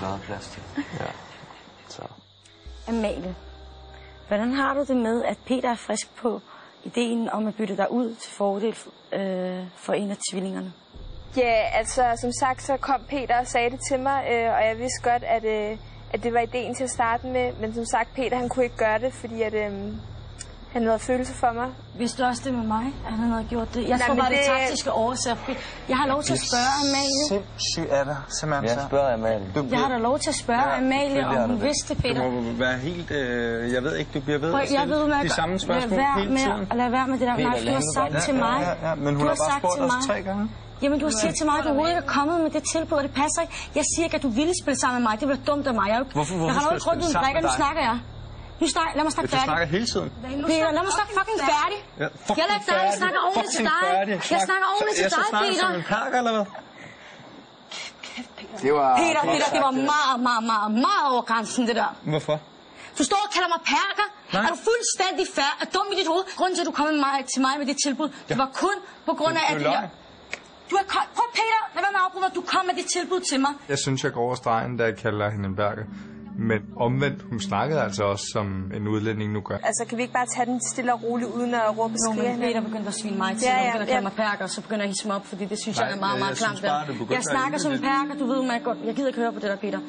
meget plads til. Ja. Så. Amalie, hvordan har du det med, at Peter er frisk på ideen om at bytte dig ud til fordel for en af tvillingerne? Ja, altså som sagt, så kom Peter og sagde det til mig, og jeg vidste godt, at det var ideen til at starte med. Men som sagt, Peter han kunne ikke gøre det, fordi at, han havde følelser for mig. Vidste du også det med mig, at han havde gjort det? Jeg tror bare, det er taktiske årsager. Jeg har lov til at spørge Amalie. Sindssygt er der, Samantha. Jeg spørger Amalie. Jeg har da lov til at spørge Amalie, om hun vidste, Peter. Du må være helt... jeg ved ikke, du bliver ved at stille de samme spørgsmål hele tiden. Lad være med det der. Nej, du har sagt til mig. Ja, men hun har bare spurgt os 3 gange. Jamen, du har sagt til mig, at du overhovedet ikke er kommet med det tilbud, og det passer ikke. Jeg siger ikke, at du ville spille sammen med mig. Det bliver dumt af mig. Hvorfor jeg har noget grund til en brækker, nu snakker jeg. Lad mig snakke færdig. Du snakker hele tiden. Peter, lad mig snakke fucking færdig. Ja, jeg lader dig, jeg snakker ordentligt til dig. Jeg snakker ordentligt til dig, Peter. Jeg snakker som en perker, eller hvad? Peter, det var meget over grænsen, det der. Hvorfor? Du står og kalder mig perker. Nej. Er du fuldstændig færdig og dum i dit hoved? Grunden til, at du kom til mig med det tilbud, det var kun på grund af, at du er kold. Prøv, Peter, lad være med at afbryde mig. Du kom med det tilbud til mig. Jeg synes, jeg går over stregen, da jeg kalder hende en perker. Men omvendt, hun snakkede altså også som en udlænding nu gør. Altså, kan vi ikke bare tage den stille og roligt, uden at råbe og skrige? Men Peter begyndte at svine mig til, og begyndte at kalde mig perker, og så begynder jeg at hisse mig op, fordi det synes jeg er meget klamt. Jeg snakker som en perker, du ved mig godt. Jeg gider ikke høre på det der, Peter.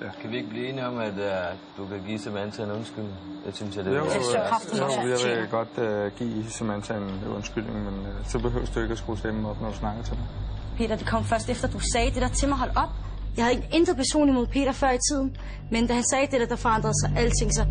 Ja. Kan vi ikke blive enige om, at du kan give Samantha en undskyldning? Jeg synes, at det er jeg vil godt give Samantha en undskyldning, men så behøver du ikke at skrue stemmen op, når du snakker til mig. Peter, det kom først efter, du sagde det der til mig. Hold op. Jeg havde intet personligt mod Peter før i tiden, men da han sagde det der forandrede sig alting så.